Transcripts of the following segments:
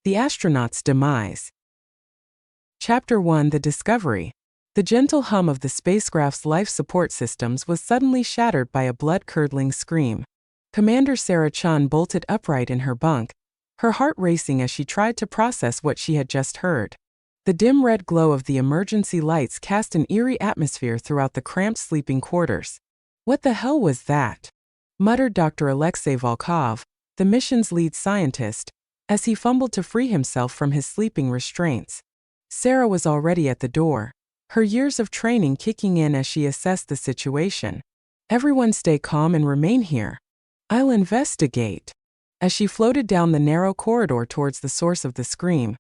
The Astronaut's Demise. Chapter 1: The Discovery. The gentle hum of the spacecraft's life support systems was suddenly shattered by a blood-curdling scream. Commander Sarah Chen bolted upright in her bunk, her heart racing as she tried to process what she had just heard. The dim red glow of the emergency lights cast an eerie atmosphere throughout the cramped sleeping quarters. "What the hell was that?" muttered Dr. Alexei Volkov, the mission's lead scientist, as he fumbled to free himself from his sleeping restraints. Sarah was already at the door, her years of training kicking in as she assessed the situation. "Everyone stay calm and remain here. I'll investigate." As she floated down the narrow corridor towards the source of the scream,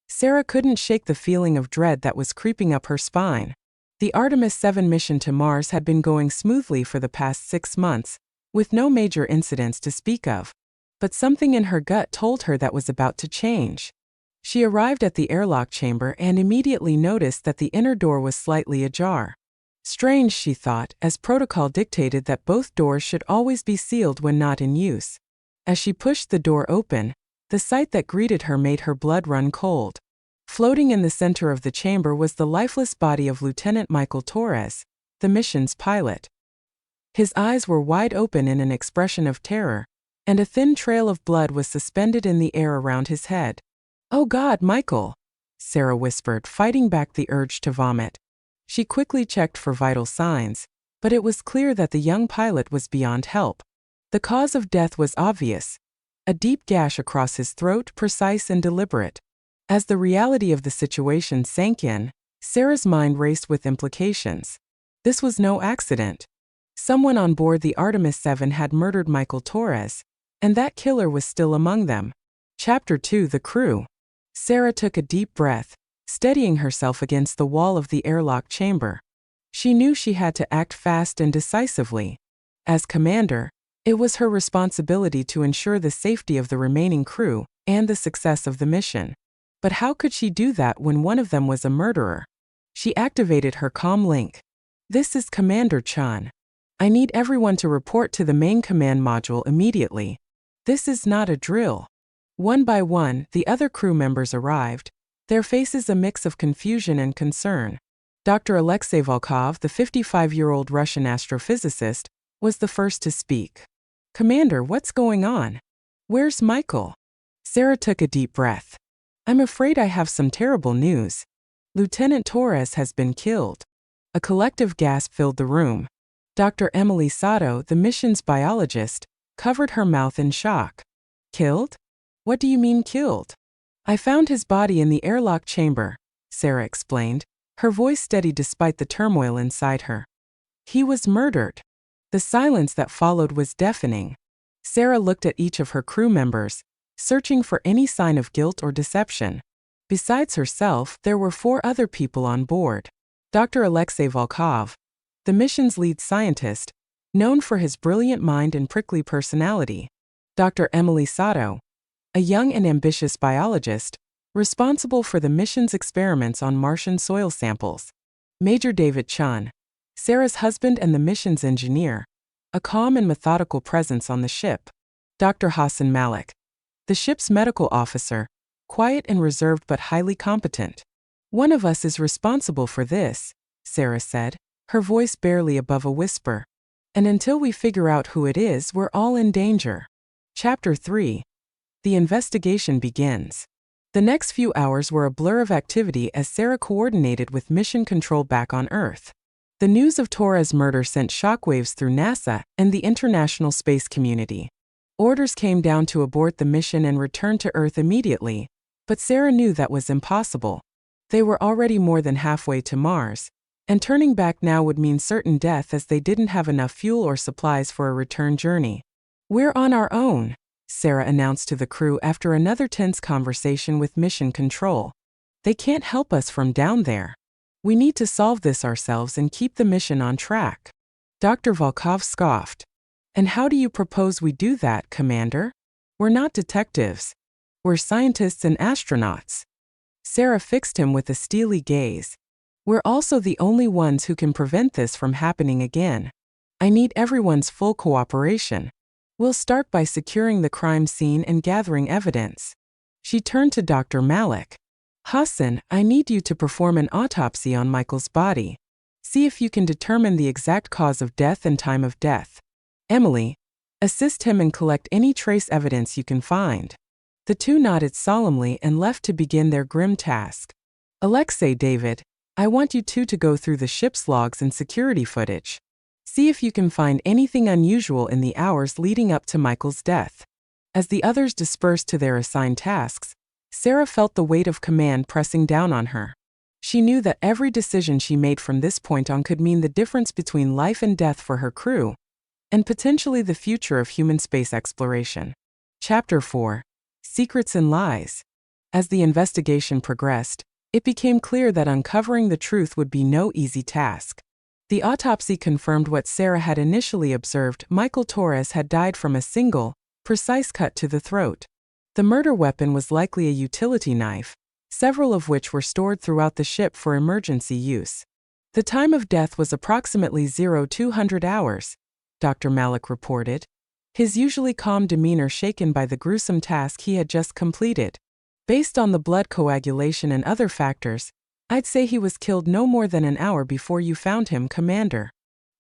Sarah couldn't shake the feeling of dread that was creeping up her spine. The Artemis 7 mission to Mars had been going smoothly for the past 6 months, with no major incidents to speak of. But something in her gut told her that was about to change. She arrived at the airlock chamber and immediately noticed that the inner door was slightly ajar. Strange, she thought, as protocol dictated that both doors should always be sealed when not in use. As she pushed the door open, the sight that greeted her made her blood run cold. Floating in the center of the chamber was the lifeless body of Lieutenant Michael Torres, the mission's pilot. His eyes were wide open in an expression of terror, and a thin trail of blood was suspended in the air around his head. "Oh God, Michael!" Sarah whispered, fighting back the urge to vomit. She quickly checked for vital signs, but it was clear that the young pilot was beyond help. The cause of death was obvious: a deep gash across his throat, precise and deliberate. As the reality of the situation sank in, Sarah's mind raced with implications. This was no accident. Someone on board the Artemis 7 had murdered Michael Torres, and that killer was still among them. Chapter 2: The Crew. Sarah took a deep breath, steadying herself against the wall of the airlock chamber. She knew she had to act fast and decisively. As commander, it was her responsibility to ensure the safety of the remaining crew and the success of the mission. But how could she do that when one of them was a murderer? She activated her comm link. "This is Commander Chen. I need everyone to report to the main command module immediately. This is not a drill." One by one, the other crew members arrived, their faces a mix of confusion and concern. Dr. Alexei Volkov, the 55-year-old Russian astrophysicist, was the first to speak. "Commander, what's going on? Where's Michael?" Sarah took a deep breath. "I'm afraid I have some terrible news. Lieutenant Torres has been killed." A collective gasp filled the room. Dr. Emily Sato, the mission's biologist, covered her mouth in shock. "Killed? What do you mean killed?" "I found his body in the airlock chamber," Sarah explained, her voice steady despite the turmoil inside her. "He was murdered." The silence that followed was deafening. Sarah looked at each of her crew members, searching for any sign of guilt or deception. Besides herself, there were 4 other people on board. Dr. Alexei Volkov, the mission's lead scientist, known for his brilliant mind and prickly personality. Dr. Emily Sato, a young and ambitious biologist, responsible for the mission's experiments on Martian soil samples. Major David Chen, Sarah's husband and the mission's engineer, a calm and methodical presence on the ship. Dr. Hassan Malik, the ship's medical officer, quiet and reserved but highly competent. "One of us is responsible for this," Sarah said, her voice barely above a whisper. "And until we figure out who it is, we're all in danger." Chapter 3. The investigation begins. The next few hours were a blur of activity as Sarah coordinated with mission control back on Earth. The news of Torres' murder sent shockwaves through NASA and the international space community. Orders came down to abort the mission and return to Earth immediately, but Sarah knew that was impossible. They were already more than halfway to Mars, and turning back now would mean certain death as they didn't have enough fuel or supplies for a return journey. "We're on our own," Sarah announced to the crew after another tense conversation with mission control. "They can't help us from down there. We need to solve this ourselves and keep the mission on track." Dr. Volkov scoffed. "And how do you propose we do that, Commander? We're not detectives. We're scientists and astronauts." Sarah fixed him with a steely gaze. "We're also the only ones who can prevent this from happening again. I need everyone's full cooperation. We'll start by securing the crime scene and gathering evidence." She turned to Dr. Malik. Hassan, I need you to perform an autopsy on Michael's body. See if you can determine the exact cause of death and time of death. Emily, assist him and collect any trace evidence you can find. The two nodded solemnly and left to begin their grim task. Alexei, David, I want you two to go through the ship's logs and security footage. See if you can find anything unusual in the hours leading up to Michael's death. As the others dispersed to their assigned tasks, Sarah felt the weight of command pressing down on her. She knew that every decision she made from this point on could mean the difference between life and death for her crew, and potentially the future of human space exploration. Chapter 4. Secrets and Lies. As the investigation progressed, it became clear that uncovering the truth would be no easy task. The autopsy confirmed what Sarah had initially observed. Michael Torres had died from a single, precise cut to the throat. The murder weapon was likely a utility knife, several of which were stored throughout the ship for emergency use. The time of death was approximately 0200 hours, Dr. Malik reported, his usually calm demeanor shaken by the gruesome task he had just completed. Based on the blood coagulation and other factors, I'd say he was killed no more than an hour before you found him, Commander.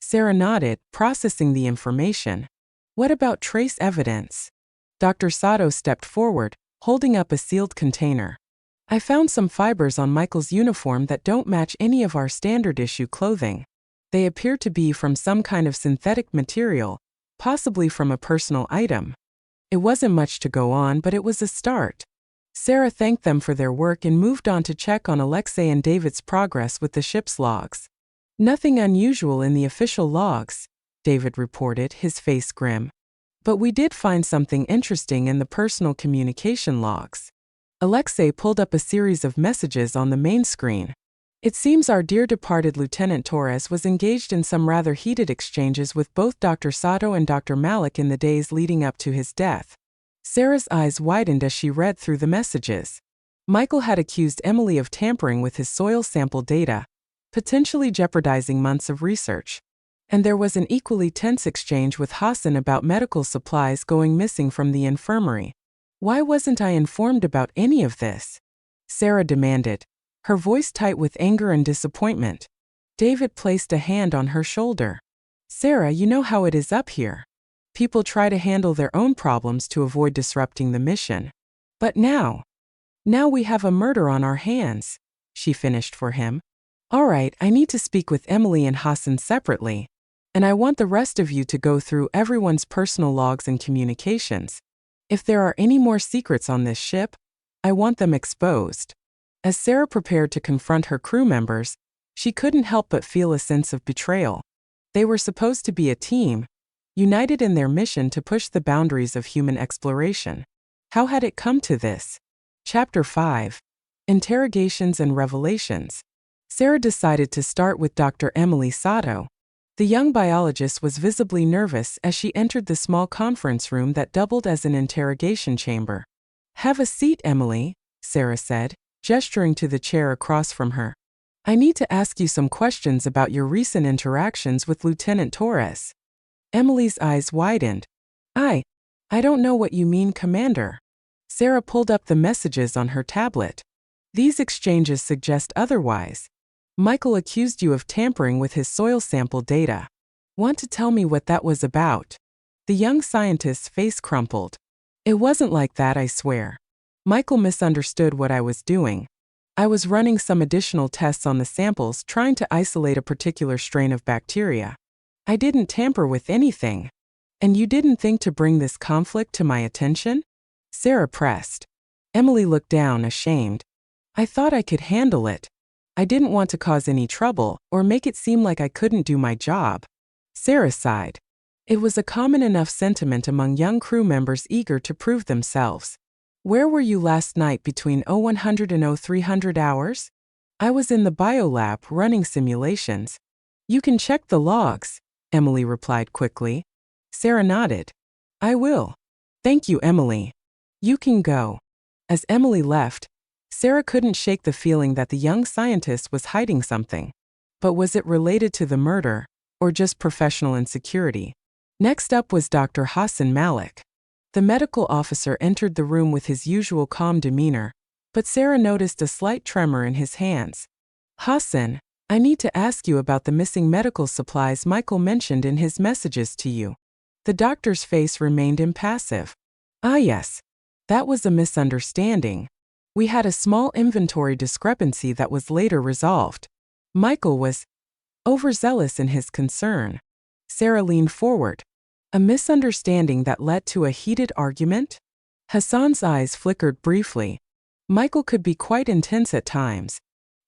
Sarah nodded, processing the information. What about trace evidence? Dr. Sato stepped forward, holding up a sealed container. I found some fibers on Michael's uniform that don't match any of our standard issue clothing. They appear to be from some kind of synthetic material, possibly from a personal item. It wasn't much to go on, but it was a start. Sarah thanked them for their work and moved on to check on Alexei and David's progress with the ship's logs. Nothing unusual in the official logs, David reported, his face grim. But we did find something interesting in the personal communication logs. Alexei pulled up a series of messages on the main screen. It seems our dear departed Lieutenant Torres was engaged in some rather heated exchanges with both Dr. Sato and Dr. Malik in the days leading up to his death. Sarah's eyes widened as she read through the messages. Michael had accused Emily of tampering with his soil sample data, potentially jeopardizing months of research. And there was an equally tense exchange with Hassan about medical supplies going missing from the infirmary. Why wasn't I informed about any of this? Sarah demanded, her voice tight with anger and disappointment. David placed a hand on her shoulder. Sarah, you know how it is up here. People try to handle their own problems to avoid disrupting the mission. But now we have a murder on our hands, she finished for him. All right, I need to speak with Emily and Hassan separately. And I want the rest of you to go through everyone's personal logs and communications. If there are any more secrets on this ship, I want them exposed. As Sarah prepared to confront her crew members, she couldn't help but feel a sense of betrayal. They were supposed to be a team, united in their mission to push the boundaries of human exploration. How had it come to this? Chapter 5. Interrogations and Revelations. Sarah decided to start with Dr. Emily Sato. The young biologist was visibly nervous as she entered the small conference room that doubled as an interrogation chamber. Have a seat, Emily, Sarah said, gesturing to the chair across from her. I need to ask you some questions about your recent interactions with Lieutenant Torres. Emily's eyes widened. I don't know what you mean, Commander. Sarah pulled up the messages on her tablet. These exchanges suggest otherwise. Michael accused you of tampering with his soil sample data. Want to tell me what that was about? The young scientist's face crumpled. It wasn't like that, I swear. Michael misunderstood what I was doing. I was running some additional tests on the samples trying to isolate a particular strain of bacteria. I didn't tamper with anything. And you didn't think to bring this conflict to my attention? Sarah pressed. Emily looked down, ashamed. I thought I could handle it. I didn't want to cause any trouble or make it seem like I couldn't do my job. Sarah sighed. It was a common enough sentiment among young crew members eager to prove themselves. Where were you last night between 0100 and 0300 hours? I was in the biolab running simulations. You can check the logs, Emily replied quickly. Sarah nodded. I will. Thank you, Emily. You can go. As Emily left, Sarah couldn't shake the feeling that the young scientist was hiding something. But was it related to the murder, or just professional insecurity? Next up was Dr. Hassan Malik. The medical officer entered the room with his usual calm demeanor, but Sarah noticed a slight tremor in his hands. Hassan, I need to ask you about the missing medical supplies Michael mentioned in his messages to you. The doctor's face remained impassive. Ah yes. That was a misunderstanding. We had a small inventory discrepancy that was later resolved. Michael was overzealous in his concern. Sarah leaned forward. A misunderstanding that led to a heated argument? Hassan's eyes flickered briefly. Michael could be quite intense at times.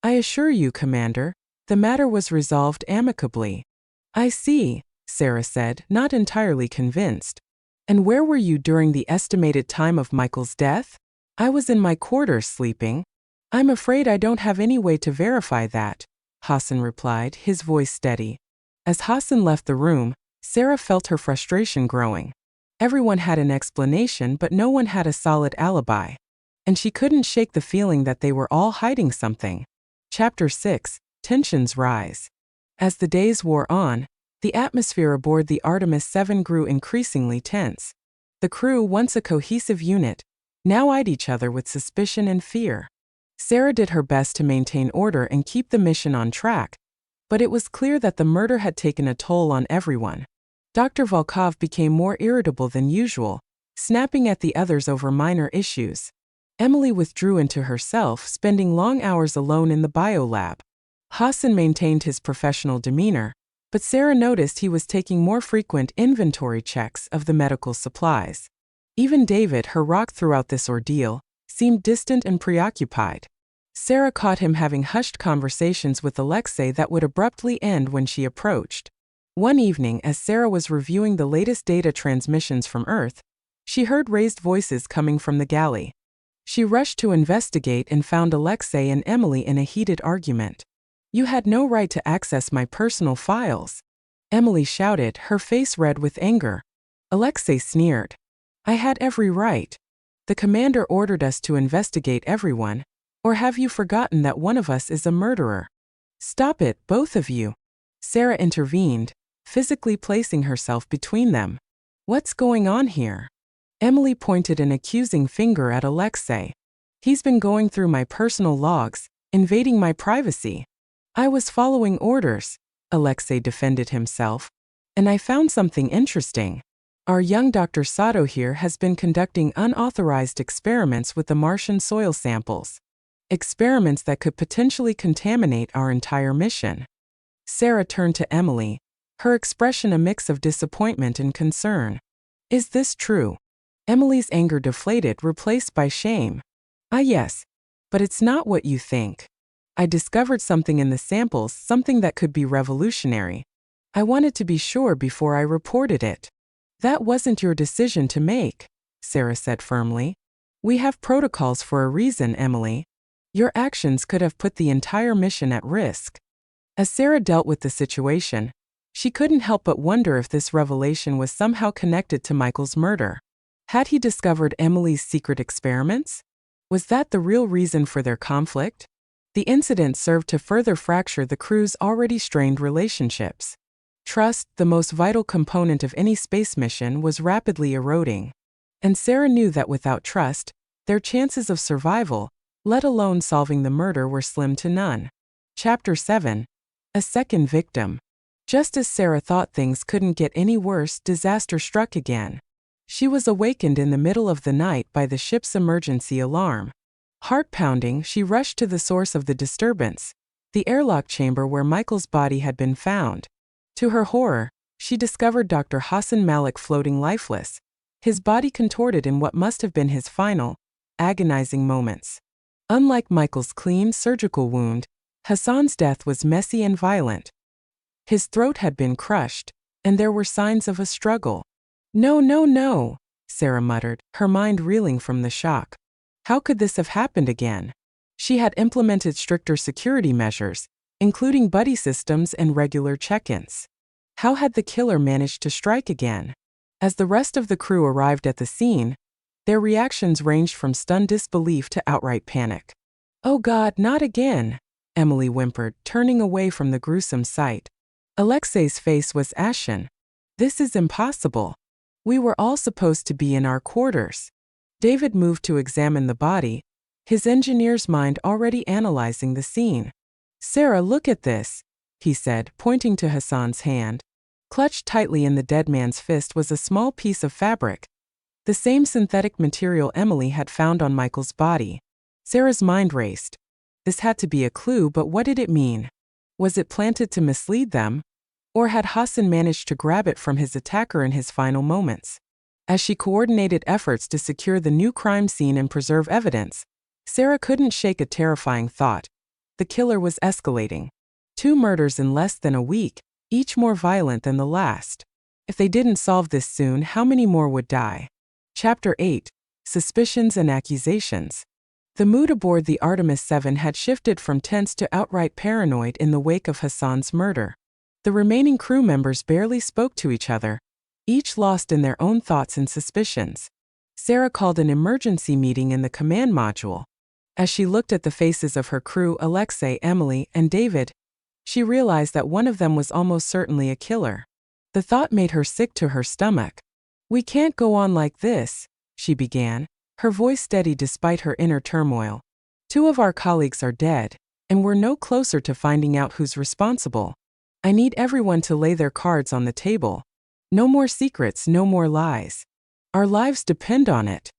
I assure you, Commander, the matter was resolved amicably. I see, Sarah said, not entirely convinced. And where were you during the estimated time of Michael's death? I was in my quarters sleeping. I'm afraid I don't have any way to verify that, Hassan replied, his voice steady. As Hassan left the room, Sarah felt her frustration growing. Everyone had an explanation, but no one had a solid alibi. And she couldn't shake the feeling that they were all hiding something. Chapter 6. Tensions rise. As the days wore on, the atmosphere aboard the Artemis 7 grew increasingly tense. The crew, once a cohesive unit, now eyed each other with suspicion and fear. Sarah did her best to maintain order and keep the mission on track, but it was clear that the murder had taken a toll on everyone. Dr. Volkov became more irritable than usual, snapping at the others over minor issues. Emily withdrew into herself, spending long hours alone in the biolab. Hassan maintained his professional demeanor, but Sarah noticed he was taking more frequent inventory checks of the medical supplies. Even David, her rock throughout this ordeal, seemed distant and preoccupied. Sarah caught him having hushed conversations with Alexei that would abruptly end when she approached. One evening, as Sarah was reviewing the latest data transmissions from Earth, she heard raised voices coming from the galley. She rushed to investigate and found Alexei and Emily in a heated argument. You had no right to access my personal files, Emily shouted, her face red with anger. Alexei sneered. I had every right. The commander ordered us to investigate everyone. Or have you forgotten that one of us is a murderer? Stop it, both of you. Sarah intervened, physically placing herself between them. What's going on here? Emily pointed an accusing finger at Alexei. He's been going through my personal logs, invading my privacy. I was following orders, Alexei defended himself. And I found something interesting. Our young Dr. Sato here has been conducting unauthorized experiments with the Martian soil samples. Experiments that could potentially contaminate our entire mission. Sarah turned to Emily, her expression a mix of disappointment and concern. Is this true? Emily's anger deflated, replaced by shame. Ah yes, but it's not what you think. I discovered something in the samples, something that could be revolutionary. I wanted to be sure before I reported it. That wasn't your decision to make, Sarah said firmly. We have protocols for a reason, Emily. Your actions could have put the entire mission at risk. As Sarah dealt with the situation, she couldn't help but wonder if this revelation was somehow connected to Michael's murder. Had he discovered Emily's secret experiments? Was that the real reason for their conflict? The incident served to further fracture the crew's already strained relationships. Trust, the most vital component of any space mission, was rapidly eroding. And Sarah knew that without trust, their chances of survival, let alone solving the murder, were slim to none. Chapter 7. A second victim. Just as Sarah thought things couldn't get any worse, disaster struck again. She was awakened in the middle of the night by the ship's emergency alarm. Heart-pounding, she rushed to the source of the disturbance, the airlock chamber where Michael's body had been found. To her horror, she discovered Dr. Hassan Malik floating lifeless, his body contorted in what must have been his final, agonizing moments. Unlike Michael's clean surgical wound, Hassan's death was messy and violent. His throat had been crushed, and there were signs of a struggle. No, no, no, Sarah muttered, her mind reeling from the shock. How could this have happened again? She had implemented stricter security measures, including buddy systems and regular check-ins. How had the killer managed to strike again? As the rest of the crew arrived at the scene, their reactions ranged from stunned disbelief to outright panic. Oh God, not again, Emily whimpered, turning away from the gruesome sight. Alexei's face was ashen. This is impossible. We were all supposed to be in our quarters. David moved to examine the body, his engineer's mind already analyzing the scene. Sarah, look at this, he said, pointing to Hassan's hand. Clutched tightly in the dead man's fist was a small piece of fabric, the same synthetic material Emily had found on Michael's body. Sarah's mind raced. This had to be a clue, but what did it mean? Was it planted to mislead them? Or had Hassan managed to grab it from his attacker in his final moments? As she coordinated efforts to secure the new crime scene and preserve evidence, Sarah couldn't shake a terrifying thought. The killer was escalating. 2 murders in less than a week, each more violent than the last. If they didn't solve this soon, how many more would die? Chapter 8. Suspicions and Accusations. The mood aboard the Artemis 7 had shifted from tense to outright paranoid in the wake of Hassan's murder. The remaining crew members barely spoke to each other, each lost in their own thoughts and suspicions. Sarah called an emergency meeting in the command module. As she looked at the faces of her crew, Alexei, Emily, and David, she realized that one of them was almost certainly a killer. The thought made her sick to her stomach. "We can't go on like this," she began, her voice steady despite her inner turmoil. 2 of our colleagues are dead, and we're no closer to finding out who's responsible. I need everyone to lay their cards on the table. No more secrets, no more lies. Our lives depend on it.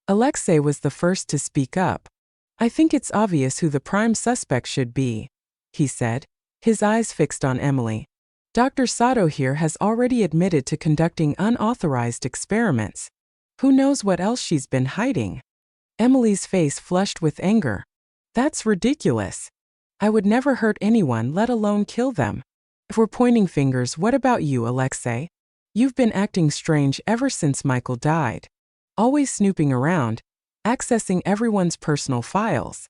Alexei was the first to speak up. "I think it's obvious who the prime suspect should be," he said, his eyes fixed on Emily. "Dr. Sato here has already admitted to conducting unauthorized experiments. Who knows what else she's been hiding?" Emily's face flushed with anger. "That's ridiculous. I would never hurt anyone, let alone kill them. If we're pointing fingers, what about you, Alexei? You've been acting strange ever since Michael died. Always snooping around, accessing everyone's personal files."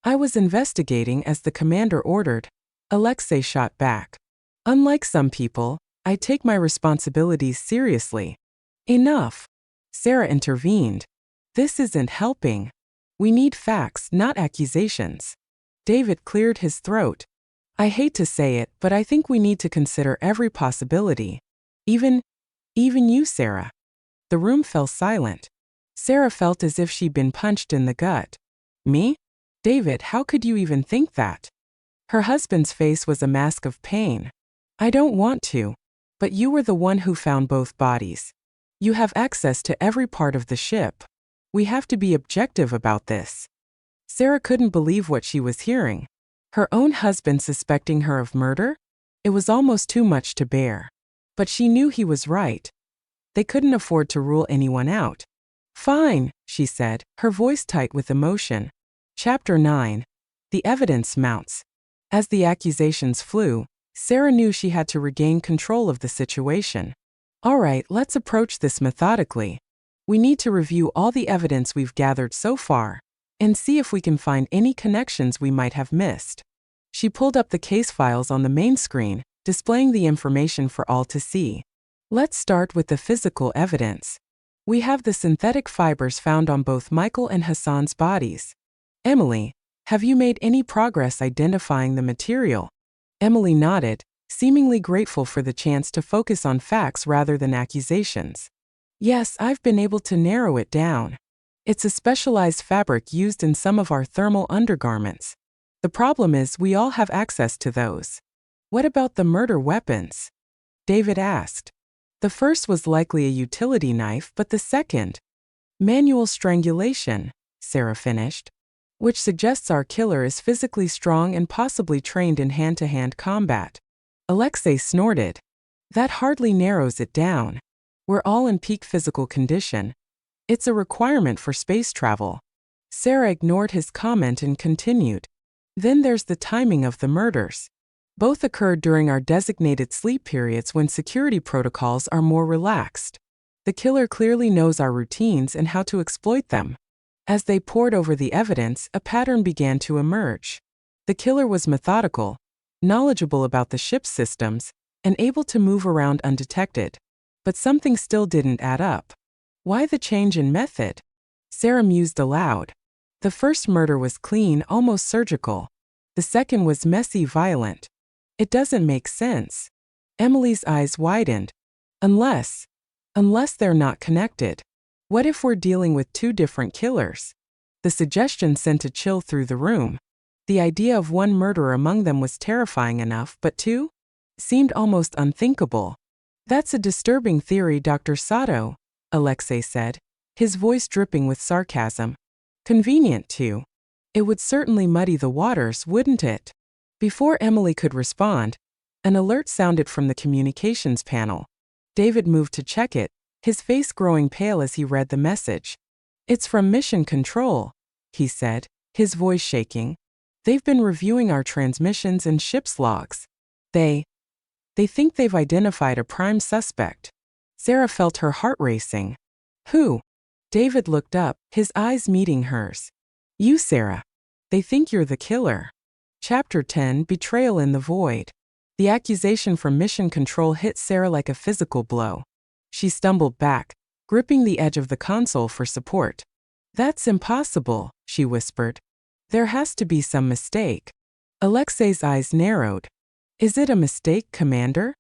"I was investigating as the commander ordered," Alexei shot back. "Unlike some people, I take my responsibilities seriously." "Enough," Sarah intervened. "This isn't helping. We need facts, not accusations." David cleared his throat. "I hate to say it, but I think we need to consider every possibility. Even you, Sarah." The room fell silent. Sarah felt as if she'd been punched in the gut. "Me? David, how could you even think that?" Her husband's face was a mask of pain. "I don't want to. But you were the one who found both bodies. You have access to every part of the ship. We have to be objective about this." Sarah couldn't believe what she was hearing. Her own husband suspecting her of murder? It was almost too much to bear. But she knew he was right. They couldn't afford to rule anyone out. "Fine," she said, her voice tight with emotion. Chapter 9. The Evidence Mounts. As the accusations flew, Sarah knew she had to regain control of the situation. "All right, let's approach this methodically. We need to review all the evidence we've gathered so far and see if we can find any connections we might have missed." She pulled up the case files on the main screen, displaying the information for all to see. "Let's start with the physical evidence. We have the synthetic fibers found on both Michael and Hassan's bodies. Emily, have you made any progress identifying the material?" Emily nodded, seemingly grateful for the chance to focus on facts rather than accusations. "Yes, I've been able to narrow it down. It's a specialized fabric used in some of our thermal undergarments. The problem is we all have access to those." "What about the murder weapons?" David asked. "The first was likely a utility knife, but the second—" "Manual strangulation," Sarah finished. "Which suggests our killer is physically strong and possibly trained in hand-to-hand combat." Alexei snorted. "That hardly narrows it down. We're all in peak physical condition. It's a requirement for space travel." Sarah ignored his comment and continued. "Then there's the timing of the murders. Both occurred during our designated sleep periods when security protocols are more relaxed. The killer clearly knows our routines and how to exploit them." As they pored over the evidence, a pattern began to emerge. The killer was methodical, knowledgeable about the ship's systems, and able to move around undetected. But something still didn't add up. Why the change in method? Sarah mused aloud. The first murder was clean, almost surgical. The second was messy, violent. It doesn't make sense. Emily's eyes widened. Unless Unless they're not connected. What if we're dealing with two different killers? The suggestion sent a chill through the room. The idea of one murderer among them was terrifying enough, but two? Seemed almost unthinkable. That's a disturbing theory, Dr. Sato, Alexei said, his voice dripping with sarcasm. Convenient, too. It would certainly muddy the waters, wouldn't it? Before Emily could respond, an alert sounded from the communications panel. David moved to check it, his face growing pale as he read the message. It's from Mission Control, he said, his voice shaking. They've been reviewing our transmissions and ship's logs. They think they've identified a prime suspect. Sarah felt her heart racing. Who? David looked up, his eyes meeting hers. You, Sarah. They think you're the killer. Chapter 10, Betrayal in the Void. The accusation from Mission Control hit Sarah like a physical blow. She stumbled back, gripping the edge of the console for support. That's impossible, she whispered. There has to be some mistake. Alexei's eyes narrowed. Is it a mistake, Commander?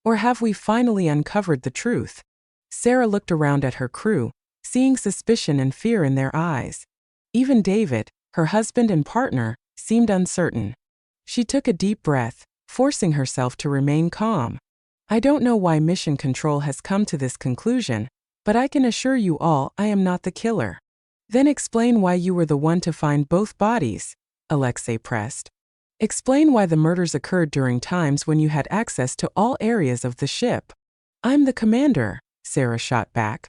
Or have we finally uncovered the truth? Sarah looked around at her crew, seeing suspicion and fear in their eyes. Even David, her husband and partner, seemed uncertain. She took a deep breath, forcing herself to remain calm. I don't know why Mission Control has come to this conclusion, but I can assure you all I am not the killer. Then explain why you were the one to find both bodies, Alexei pressed. Explain why the murders occurred during times when you had access to all areas of the ship. I'm the commander, Sarah shot back.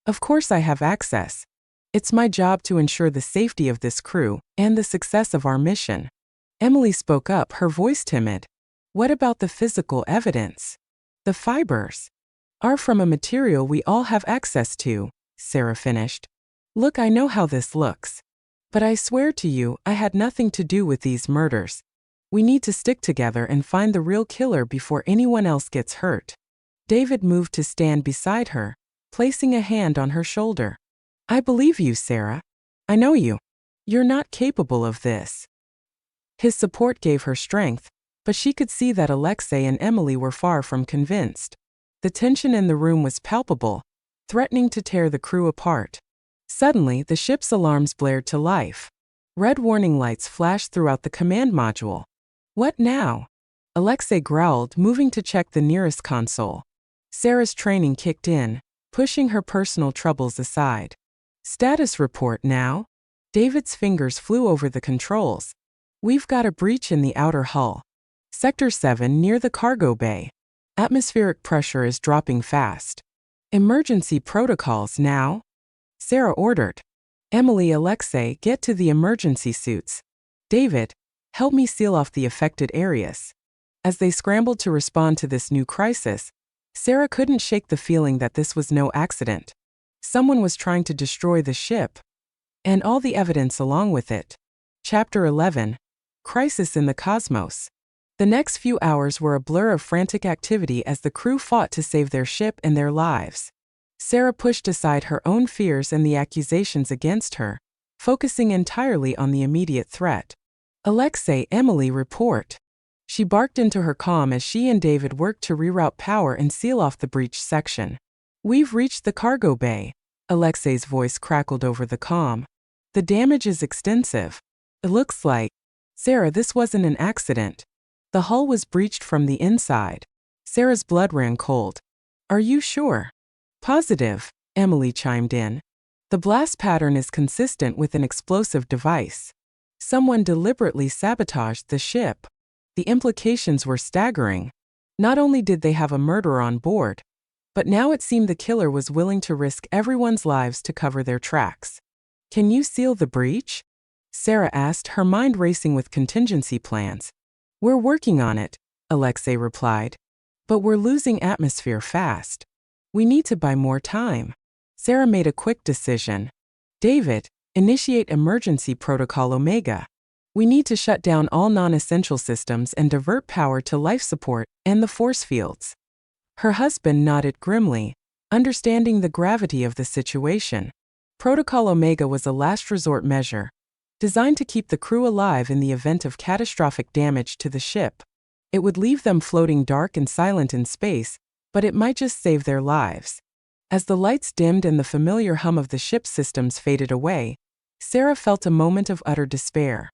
Of course I have access. It's my job to ensure the safety of this crew and the success of our mission. Emily spoke up, her voice timid. What about the physical evidence? The fibers are from a material we all have access to, Sarah finished. Look, I know how this looks. But I swear to you, I had nothing to do with these murders. We need to stick together and find the real killer before anyone else gets hurt. David moved to stand beside her, placing a hand on her shoulder. I believe you, Sarah. I know you. You're not capable of this. His support gave her strength, but she could see that Alexei and Emily were far from convinced. The tension in the room was palpable, threatening to tear the crew apart. Suddenly, the ship's alarms blared to life. Red warning lights flashed throughout the command module. What now? Alexei growled, moving to check the nearest console. Sarah's training kicked in, pushing her personal troubles aside. Status report now? David's fingers flew over the controls. We've got a breach in the outer hull. Sector 7 near the cargo bay. Atmospheric pressure is dropping fast. Emergency protocols now? Sarah ordered. Emily, Alexei, get to the emergency suits. David, help me seal off the affected areas. As they scrambled to respond to this new crisis, Sarah couldn't shake the feeling that this was no accident. Someone was trying to destroy the ship. And all the evidence along with it. Chapter 11. Crisis in the Cosmos. The next few hours were a blur of frantic activity as the crew fought to save their ship and their lives. Sarah pushed aside her own fears and the accusations against her, focusing entirely on the immediate threat. Alexei, Emily, report. She barked into her comm as she and David worked to reroute power and seal off the breached section. We've reached the cargo bay. Alexei's voice crackled over the comm. The damage is extensive. It looks like. Sarah, this wasn't an accident. The hull was breached from the inside. Sarah's blood ran cold. Are you sure? Positive, Emily chimed in. The blast pattern is consistent with an explosive device. Someone deliberately sabotaged the ship. The implications were staggering. Not only did they have a murderer on board, but now it seemed the killer was willing to risk everyone's lives to cover their tracks. Can you seal the breach? Sarah asked, her mind racing with contingency plans. We're working on it, Alexei replied. But we're losing atmosphere fast. We need to buy more time. Sarah made a quick decision. David, initiate emergency protocol Omega. We need to shut down all non-essential systems and divert power to life support and the force fields. Her husband nodded grimly, understanding the gravity of the situation. Protocol Omega was a last resort measure, designed to keep the crew alive in the event of catastrophic damage to the ship. It would leave them floating dark and silent in space, but it might just save their lives. As the lights dimmed and the familiar hum of the ship's systems faded away, Sarah felt a moment of utter despair.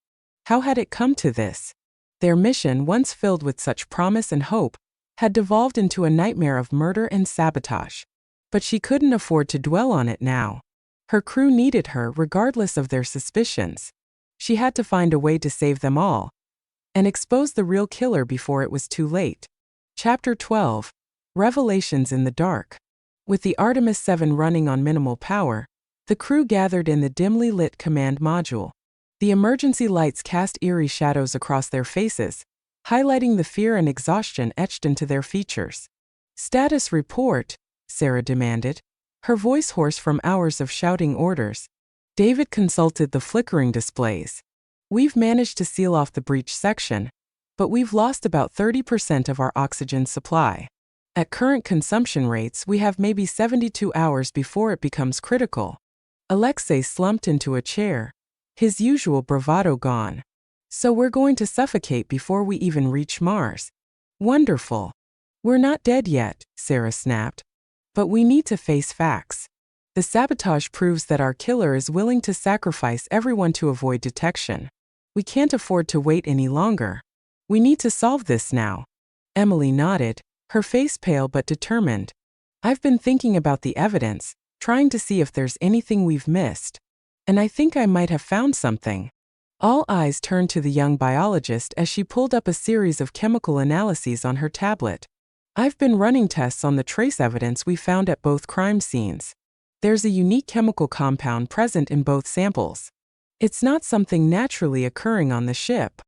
How had it come to this? Their mission, once filled with such promise and hope, had devolved into a nightmare of murder and sabotage. But she couldn't afford to dwell on it now. Her crew needed her regardless of their suspicions. She had to find a way to save them all and expose the real killer before it was too late. Chapter 12. Revelations in the Dark. With the Artemis 7 running on minimal power, the crew gathered in the dimly lit command module. The emergency lights cast eerie shadows across their faces, highlighting the fear and exhaustion etched into their features. "Status report," Sarah demanded, her voice hoarse from hours of shouting orders. David consulted the flickering displays. "We've managed to seal off the breach section, but we've lost about 30% of our oxygen supply. At current consumption rates, we have maybe 72 hours before it becomes critical." Alexei slumped into a chair, his usual bravado gone. "So we're going to suffocate before we even reach Mars. Wonderful." "We're not dead yet," Sarah snapped. "But we need to face facts. The sabotage proves that our killer is willing to sacrifice everyone to avoid detection. We can't afford to wait any longer. We need to solve this now." Emily nodded, her face pale but determined. "I've been thinking about the evidence, trying to see if there's anything we've missed. And I think I might have found something." All eyes turned to the young biologist as she pulled up a series of chemical analyses on her tablet. "I've been running tests on the trace evidence we found at both crime scenes. There's a unique chemical compound present in both samples. It's not something naturally occurring on the ship."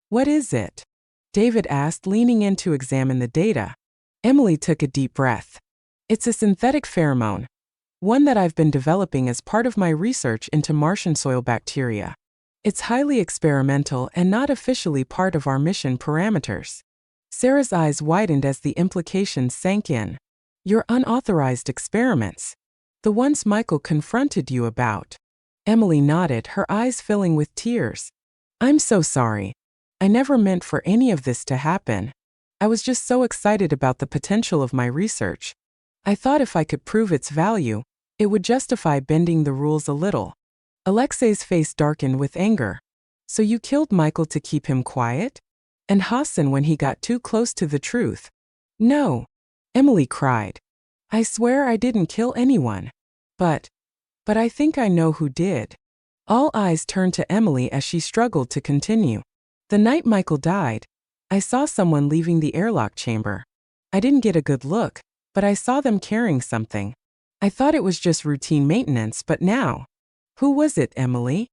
"What is it?" David asked, leaning in to examine the data. Emily took a deep breath. "It's a synthetic pheromone, one that I've been developing as part of my research into Martian soil bacteria. It's highly experimental and not officially part of our mission parameters." Sarah's eyes widened as the implications sank in. "Your unauthorized experiments? The ones Michael confronted you about?" Emily nodded, her eyes filling with tears. "I'm so sorry. I never meant for any of this to happen. I was just so excited about the potential of my research. I thought if I could prove its value, it would justify bending the rules a little." Alexei's face darkened with anger. "So you killed Michael to keep him quiet? And Hassan when he got too close to the truth?" "No," Emily cried. "I swear I didn't kill anyone. But I think I know who did." All eyes turned to Emily as she struggled to continue. "The night Michael died, I saw someone leaving the airlock chamber. I didn't get a good look, but I saw them carrying something. I thought it was just routine maintenance, but now—" "Who was it, Emily?"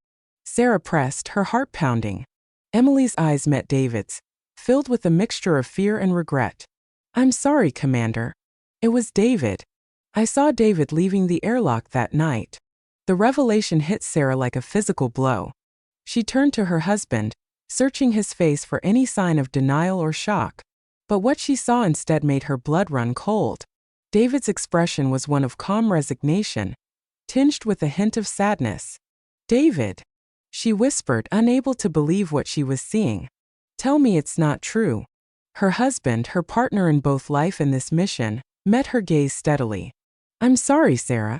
Sarah pressed, her heart pounding. Emily's eyes met David's, filled with a mixture of fear and regret. "I'm sorry, Commander. It was David. I saw David leaving the airlock that night." The revelation hit Sarah like a physical blow. She turned to her husband, searching his face for any sign of denial or shock. But what she saw instead made her blood run cold. David's expression was one of calm resignation, tinged with a hint of sadness. "David," she whispered, unable to believe what she was seeing. "Tell me it's not true." Her husband, her partner in both life and this mission, met her gaze steadily. "I'm sorry, Sarah.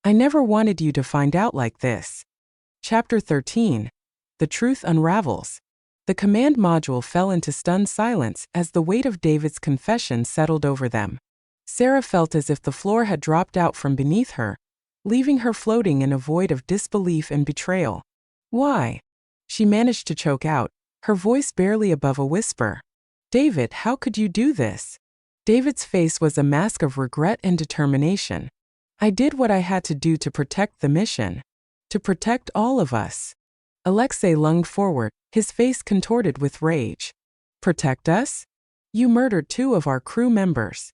I never wanted you to find out like this." Chapter 13. The Truth Unravels. The command module fell into stunned silence as the weight of David's confession settled over them. Sarah felt as if the floor had dropped out from beneath her, leaving her floating in a void of disbelief and betrayal. "Why?" she managed to choke out, her voice barely above a whisper. "David, how could you do this?" David's face was a mask of regret and determination. "I did what I had to do to protect the mission. To protect all of us." Alexei lunged forward, his face contorted with rage. "Protect us? You murdered 2 of our crew members."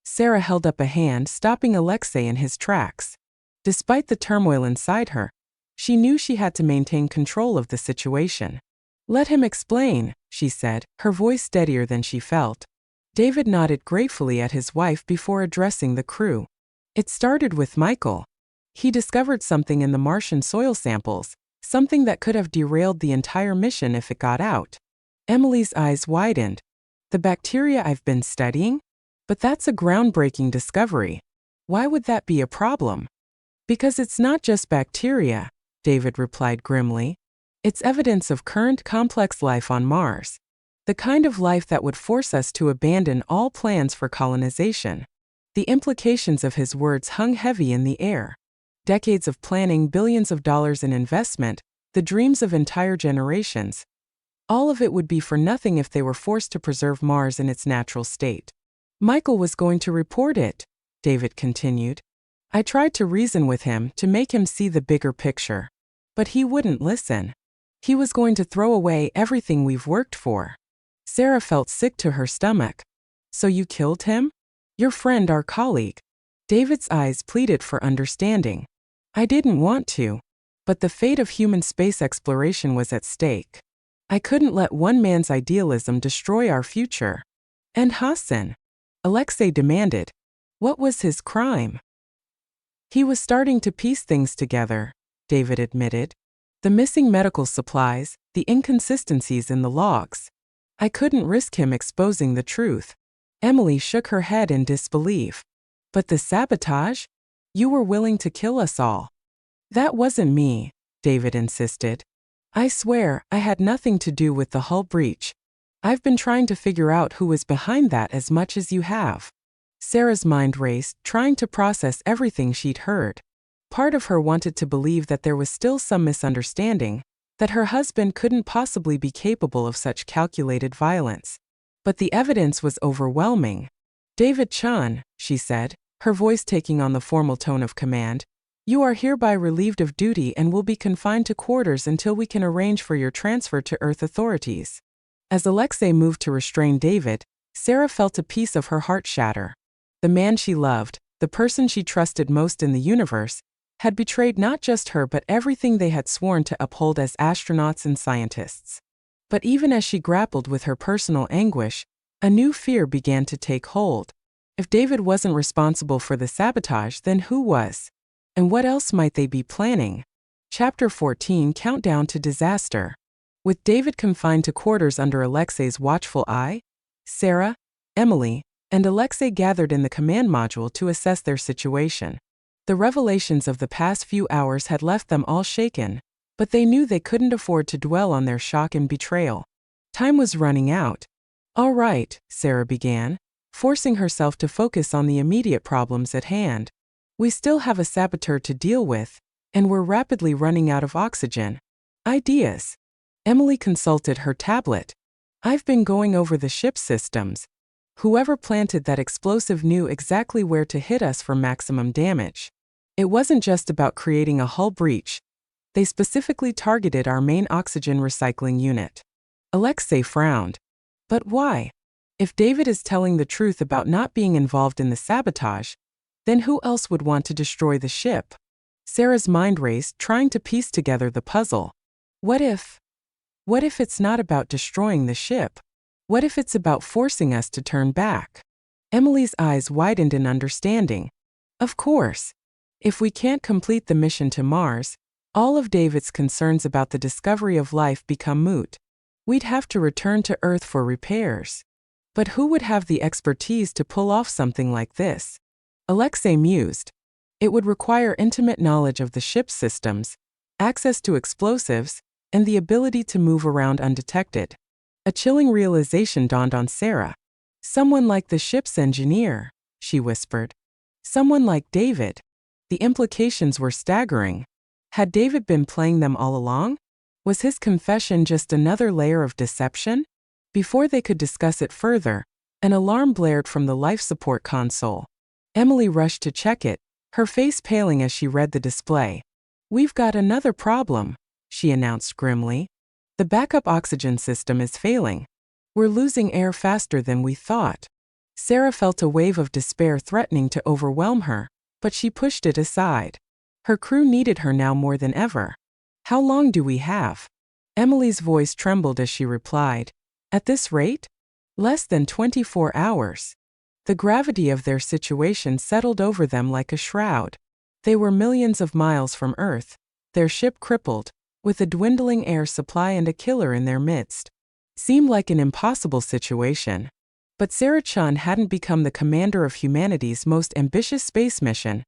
Sarah held up a hand, stopping Alexei in his tracks. Despite the turmoil inside her, she knew she had to maintain control of the situation. "Let him explain," she said, her voice steadier than she felt. David nodded gratefully at his wife before addressing the crew. "It started with Michael. He discovered something in the Martian soil samples, something that could have derailed the entire mission if it got out." Emily's eyes widened. "The bacteria I've been studying? But that's a groundbreaking discovery. Why would that be a problem? Because it's not just bacteria, David replied grimly. It's evidence of current complex life on Mars. The kind of life that would force us to abandon all plans for colonization. The implications of his words hung heavy in the air. Decades of planning, billions of dollars in investment, the dreams of entire generations. All of it would be for nothing if they were forced to preserve Mars in its natural state. Michael was going to report it, David continued. I tried to reason with him to make him see the bigger picture. But he wouldn't listen. He was going to throw away everything we've worked for. Sarah felt sick to her stomach. So you killed him? Your friend, our colleague. David's eyes pleaded for understanding. I didn't want to. But the fate of human space exploration was at stake. I couldn't let one man's idealism destroy our future. And Hassan? Alexei demanded. What was his crime? He was starting to piece things together, David admitted. The missing medical supplies, the inconsistencies in the logs. I couldn't risk him exposing the truth. Emily shook her head in disbelief. But the sabotage? You were willing to kill us all. That wasn't me, David insisted. I swear, I had nothing to do with the hull breach. I've been trying to figure out who was behind that as much as you have. Sarah's mind raced, trying to process everything she'd heard. Part of her wanted to believe that there was still some misunderstanding, that her husband couldn't possibly be capable of such calculated violence. But the evidence was overwhelming. David Chen, she said, her voice taking on the formal tone of command, you are hereby relieved of duty and will be confined to quarters until we can arrange for your transfer to Earth authorities. As Alexei moved to restrain David, Sarah felt a piece of her heart shatter. The man she loved, the person she trusted most in the universe, had betrayed not just her but everything they had sworn to uphold as astronauts and scientists. But even as she grappled with her personal anguish, a new fear began to take hold. If David wasn't responsible for the sabotage, then who was? And what else might they be planning? Chapter 14, Countdown to Disaster. With David confined to quarters under Alexei's watchful eye, Sarah, Emily, and Alexei gathered in the command module to assess their situation. The revelations of the past few hours had left them all shaken, but they knew they couldn't afford to dwell on their shock and betrayal. Time was running out. All right, Sarah began, forcing herself to focus on the immediate problems at hand. We still have a saboteur to deal with, and we're rapidly running out of oxygen. Ideas. Emily consulted her tablet. I've been going over the ship systems. Whoever planted that explosive knew exactly where to hit us for maximum damage. It wasn't just about creating a hull breach. They specifically targeted our main oxygen recycling unit. Alexei frowned. But why? If David is telling the truth about not being involved in the sabotage, then who else would want to destroy the ship? Sarah's mind raced, trying to piece together the puzzle. What if it's not about destroying the ship? What if it's about forcing us to turn back? Emily's eyes widened in understanding. Of course. If we can't complete the mission to Mars, all of David's concerns about the discovery of life become moot. We'd have to return to Earth for repairs. But who would have the expertise to pull off something like this? Alexei mused. It would require intimate knowledge of the ship's systems, access to explosives, and the ability to move around undetected. A chilling realization dawned on Sarah. Someone like the ship's engineer, she whispered. Someone like David. The implications were staggering. Had David been playing them all along? Was his confession just another layer of deception? Before they could discuss it further, an alarm blared from the life support console. Emily rushed to check it, her face paling as she read the display. We've got another problem, she announced grimly. The backup oxygen system is failing. We're losing air faster than we thought. Sarah felt a wave of despair threatening to overwhelm her, but she pushed it aside. Her crew needed her now more than ever. How long do we have? Emily's voice trembled as she replied. At this rate? Less than 24 hours. The gravity of their situation settled over them like a shroud. They were millions of miles from Earth, their ship crippled, with a dwindling air supply and a killer in their midst. Seemed like an impossible situation. But Sarah Chen hadn't become the commander of humanity's most ambitious space mission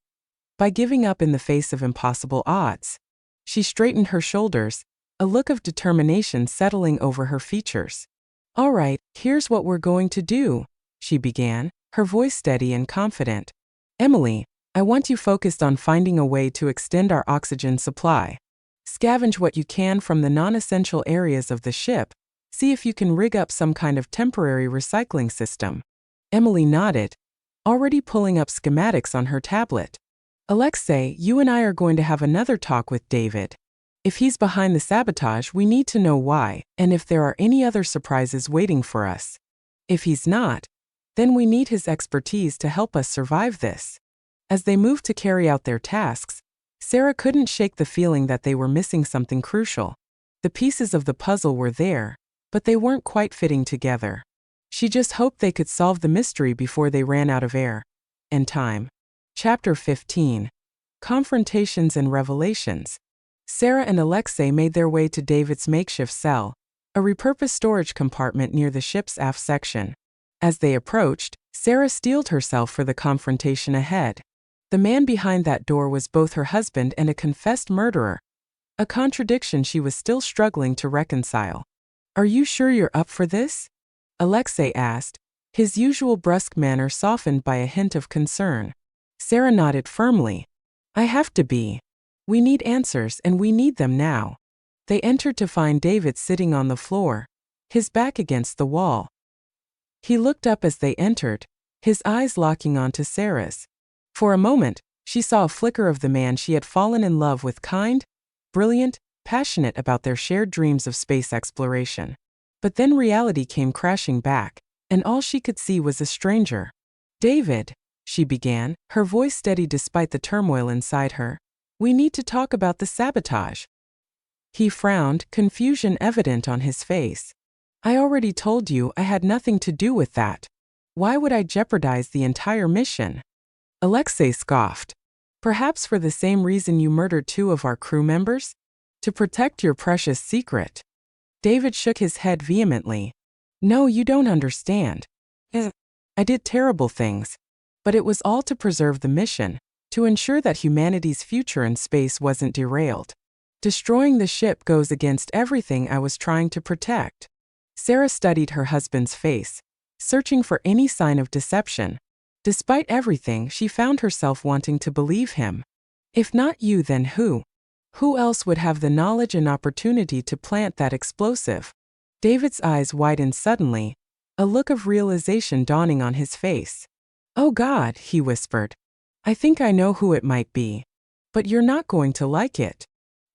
by giving up in the face of impossible odds. She straightened her shoulders, a look of determination settling over her features. "All right, here's what we're going to do," she began, her voice steady and confident. "Emily, I want you focused on finding a way to extend our oxygen supply. Scavenge what you can from the non-essential areas of the ship. See if you can rig up some kind of temporary recycling system." Emily nodded, already pulling up schematics on her tablet. "Alexei, you and I are going to have another talk with David. If he's behind the sabotage, we need to know why, and if there are any other surprises waiting for us. If he's not, then we need his expertise to help us survive this." As they moved to carry out their tasks, Sarah couldn't shake the feeling that they were missing something crucial. The pieces of the puzzle were there, but they weren't quite fitting together. She just hoped they could solve the mystery before they ran out of air and time. Chapter 15. Confrontations and Revelations. Sarah and Alexei made their way to David's makeshift cell, a repurposed storage compartment near the ship's aft section. As they approached, Sarah steeled herself for the confrontation ahead. The man behind that door was both her husband and a confessed murderer, a contradiction she was still struggling to reconcile. "Are you sure you're up for this?" Alexei asked, his usual brusque manner softened by a hint of concern. Sarah nodded firmly. "I have to be. We need answers, and we need them now." They entered to find David sitting on the floor, his back against the wall. He looked up as they entered, his eyes locking onto Sarah's. For a moment, she saw a flicker of the man she had fallen in love with, kind, brilliant, passionate about their shared dreams of space exploration. But then reality came crashing back, and all she could see was a stranger. "David," she began, her voice steady despite the turmoil inside her, "we need to talk about the sabotage." He frowned, confusion evident on his face. "I already told you I had nothing to do with that. Why would I jeopardize the entire mission?" Alexei scoffed. "Perhaps for the same reason you murdered 2 of our crew members? To protect your precious secret." David shook his head vehemently. "No, you don't understand. I did terrible things, but it was all to preserve the mission, to ensure that humanity's future in space wasn't derailed. Destroying the ship goes against everything I was trying to protect." Sarah studied her husband's face, searching for any sign of deception. Despite everything, she found herself wanting to believe him. If not you, then who? Who else would have the knowledge and opportunity to plant that explosive? David's eyes widened suddenly, a look of realization dawning on his face. "Oh God," he whispered. "I think I know who it might be. But you're not going to like it."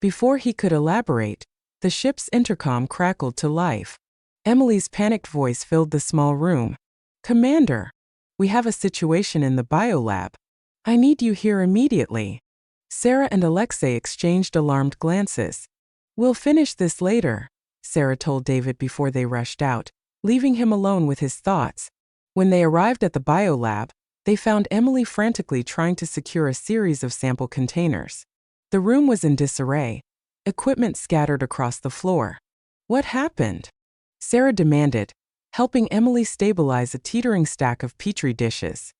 Before he could elaborate, the ship's intercom crackled to life. Emily's panicked voice filled the small room. "Commander, we have a situation in the biolab. I need you here immediately." Sarah and Alexei exchanged alarmed glances. "We'll finish this later," Sarah told David before they rushed out, leaving him alone with his thoughts. When they arrived at the biolab, they found Emily frantically trying to secure a series of sample containers. The room was in disarray, equipment scattered across the floor. "What happened?" Sarah demanded, helping Emily stabilize a teetering stack of petri dishes.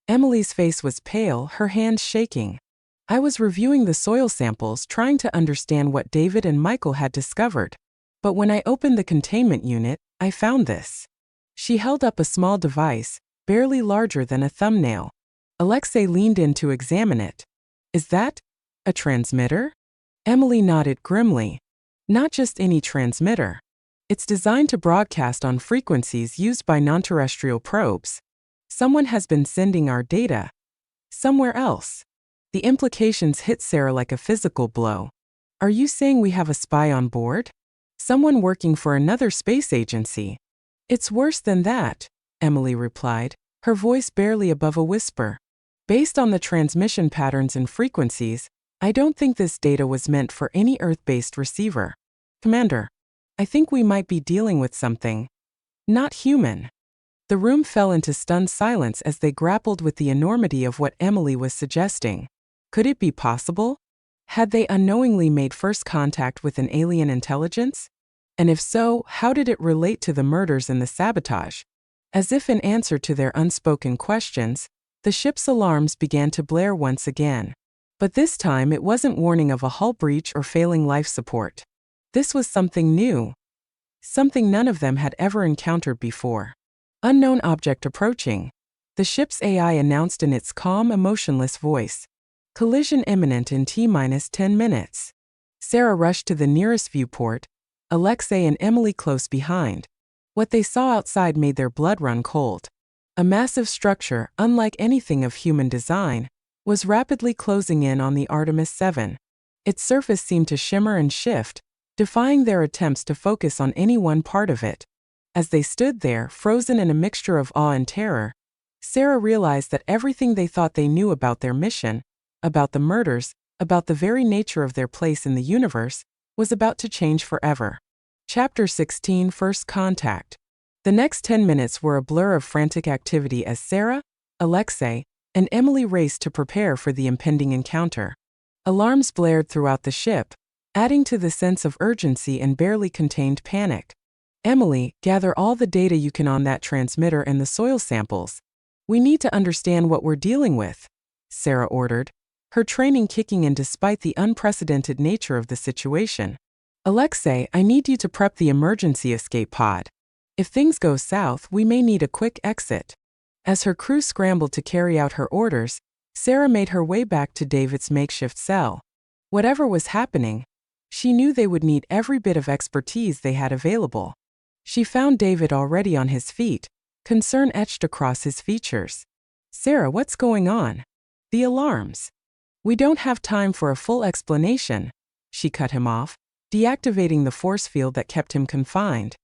Emily's face was pale, her hands shaking. "I was reviewing the soil samples, trying to understand what David and Michael had discovered. But when I opened the containment unit, I found this." She held up a small device, barely larger than a thumbnail. Alexei leaned in to examine it. "Is that a transmitter?" Emily nodded grimly. "Not just any transmitter. It's designed to broadcast on frequencies used by non-terrestrial probes. Someone has been sending our data somewhere else." The implications hit Sarah like a physical blow. "Are you saying we have a spy on board? Someone working for another space agency?" "It's worse than that," Emily replied, her voice barely above a whisper. "Based on the transmission patterns and frequencies, I don't think this data was meant for any Earth-based receiver. Commander, I think we might be dealing with something not human." The room fell into stunned silence as they grappled with the enormity of what Emily was suggesting. Could it be possible? Had they unknowingly made first contact with an alien intelligence? And if so, how did it relate to the murders and the sabotage? As if in answer to their unspoken questions, the ship's alarms began to blare once again. But this time it wasn't warning of a hull breach or failing life support. This was something new. Something none of them had ever encountered before. Unknown object approaching. The ship's AI announced in its calm, emotionless voice. Collision imminent in T-10 minutes. Sarah rushed to the nearest viewport, Alexei and Emily close behind. What they saw outside made their blood run cold. A massive structure, unlike anything of human design, was rapidly closing in on the Artemis 7. Its surface seemed to shimmer and shift, defying their attempts to focus on any one part of it. As they stood there, frozen in a mixture of awe and terror, Sarah realized that everything they thought they knew about their mission, about the murders, about the very nature of their place in the universe, was about to change forever. Chapter 16 First Contact. The next 10 minutes were a blur of frantic activity as Sarah, Alexei, and Emily raced to prepare for the impending encounter. Alarms blared throughout the ship, adding to the sense of urgency and barely contained panic. Emily, gather all the data you can on that transmitter and the soil samples. We need to understand what we're dealing with, Sarah ordered, her training kicking in despite the unprecedented nature of the situation. Alexei, I need you to prep the emergency escape pod. If things go south, we may need a quick exit. As her crew scrambled to carry out her orders, Sarah made her way back to David's makeshift cell. Whatever was happening, she knew they would need every bit of expertise they had available. She found David already on his feet, concern etched across his features. Sarah, what's going on? The alarms. We don't have time for a full explanation, she cut him off, deactivating the force field that kept him confined.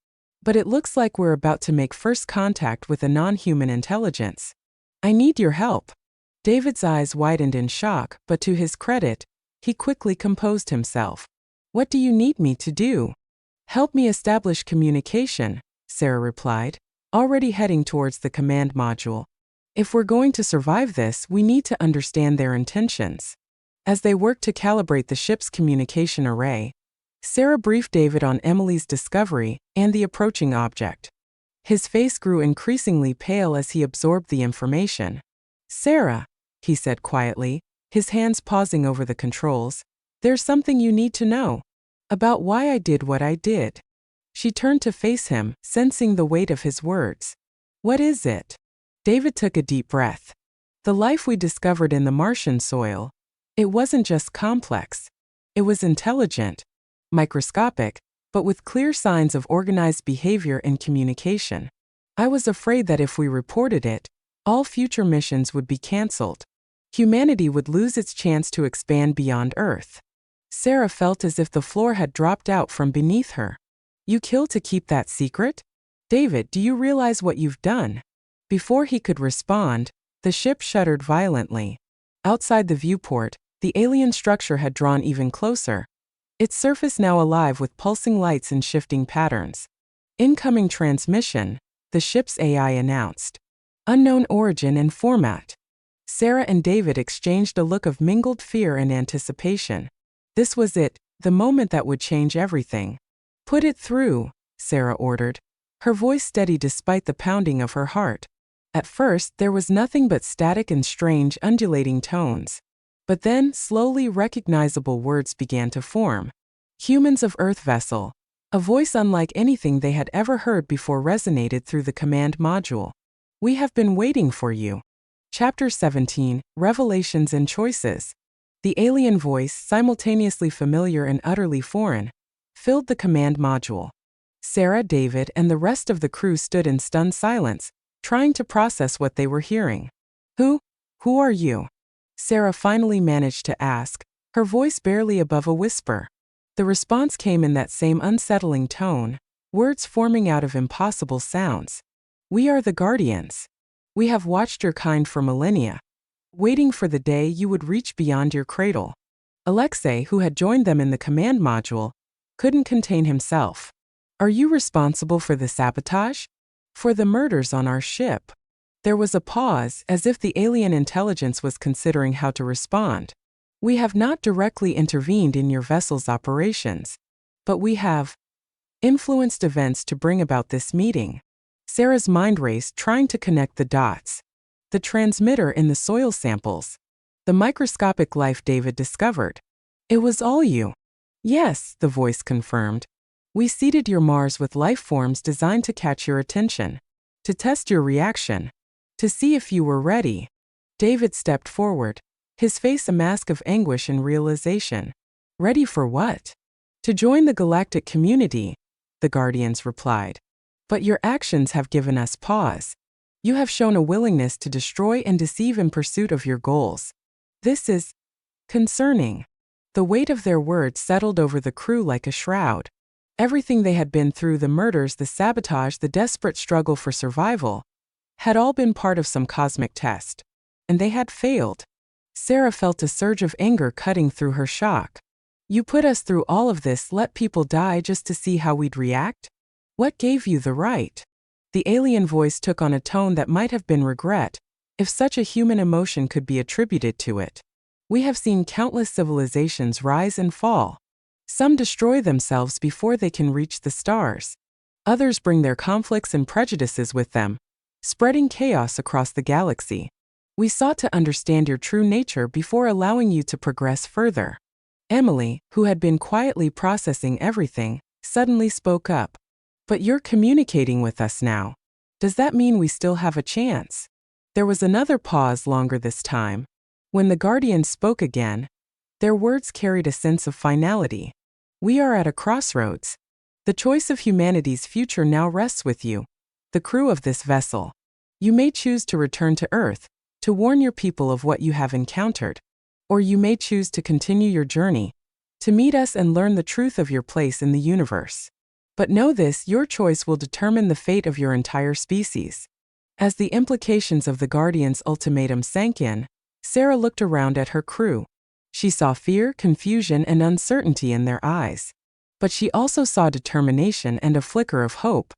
But it looks like we're about to make first contact with a non-human intelligence. I need your help. David's eyes widened in shock, but to his credit, he quickly composed himself. What do you need me to do? Help me establish communication, Sarah replied, already heading towards the command module. If we're going to survive this, we need to understand their intentions. As they worked to calibrate the ship's communication array, Sarah briefed David on Emily's discovery and the approaching object. His face grew increasingly pale as he absorbed the information. Sarah, he said quietly, his hands pausing over the controls, there's something you need to know. About why I did what I did. She turned to face him, sensing the weight of his words. What is it? David took a deep breath. The life we discovered in the Martian soil, it wasn't just complex. It was intelligent, microscopic, but with clear signs of organized behavior and communication. I was afraid that if we reported it, all future missions would be canceled. Humanity would lose its chance to expand beyond Earth. Sarah felt as if the floor had dropped out from beneath her. You killed to keep that secret? David, do you realize what you've done? Before he could respond, the ship shuddered violently. Outside the viewport, the alien structure had drawn even closer, its surface now alive with pulsing lights and shifting patterns. Incoming transmission, the ship's AI announced. Unknown origin and format. Sarah and David exchanged a look of mingled fear and anticipation. This was it, the moment that would change everything. Put it through, Sarah ordered, her voice steady despite the pounding of her heart. At first, there was nothing but static and strange undulating tones. But then, slowly recognizable words began to form. Humans of Earth vessel. A voice unlike anything they had ever heard before resonated through the command module. We have been waiting for you. Chapter 17, Revelations and Choices. The alien voice, simultaneously familiar and utterly foreign, filled the command module. Sarah, David, and the rest of the crew stood in stunned silence, trying to process what they were hearing. Who are you? Sarah finally managed to ask, her voice barely above a whisper. The response came in that same unsettling tone, words forming out of impossible sounds. We are the Guardians. We have watched your kind for millennia, waiting for the day you would reach beyond your cradle. Alexei, who had joined them in the command module, couldn't contain himself. Are you responsible for the sabotage? For the murders on our ship? There was a pause, as if the alien intelligence was considering how to respond. We have not directly intervened in your vessel's operations, but we have influenced events to bring about this meeting. Sarah's mind raced, trying to connect the dots. The transmitter in the soil samples. The microscopic life David discovered. It was all you. Yes, the voice confirmed. We seeded your Mars with life forms designed to catch your attention, to test your reaction, to see if you were ready. David stepped forward, his face a mask of anguish and realization. Ready for what? To join the galactic community, the Guardians replied. But your actions have given us pause. You have shown a willingness to destroy and deceive in pursuit of your goals. This is concerning. The weight of their words settled over the crew like a shroud. Everything they had been through, the murders, the sabotage, the desperate struggle for survival, had all been part of some cosmic test. And they had failed. Sarah felt a surge of anger cutting through her shock. You put us through all of this, let people die just to see how we'd react? What gave you the right? The alien voice took on a tone that might have been regret, if such a human emotion could be attributed to it. We have seen countless civilizations rise and fall. Some destroy themselves before they can reach the stars. Others bring their conflicts and prejudices with them, spreading chaos across the galaxy. We sought to understand your true nature before allowing you to progress further. Emily, who had been quietly processing everything, suddenly spoke up. But you're communicating with us now. Does that mean we still have a chance? There was another pause, longer this time. When the Guardians spoke again, their words carried a sense of finality. We are at a crossroads. The choice of humanity's future now rests with you, the crew of this vessel. You may choose to return to Earth, to warn your people of what you have encountered. Or you may choose to continue your journey, to meet us and learn the truth of your place in the universe. But know this, your choice will determine the fate of your entire species. As the implications of the Guardians' ultimatum sank in, Sarah looked around at her crew. She saw fear, confusion, and uncertainty in their eyes. But she also saw determination and a flicker of hope.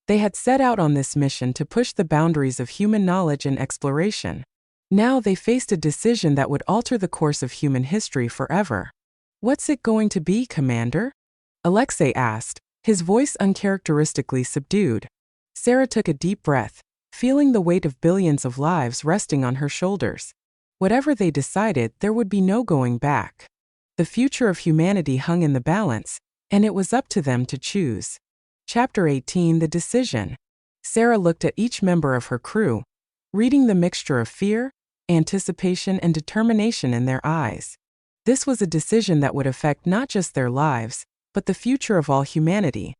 They had set out on this mission to push the boundaries of human knowledge and exploration. Now they faced a decision that would alter the course of human history forever. What's it going to be, Commander? Alexei asked, his voice uncharacteristically subdued. Sarah took a deep breath, feeling the weight of billions of lives resting on her shoulders. Whatever they decided, there would be no going back. The future of humanity hung in the balance, and it was up to them to choose. Chapter 18: The Decision. Sarah looked at each member of her crew, reading the mixture of fear, anticipation, and determination in their eyes. This was a decision that would affect not just their lives, but the future of all humanity.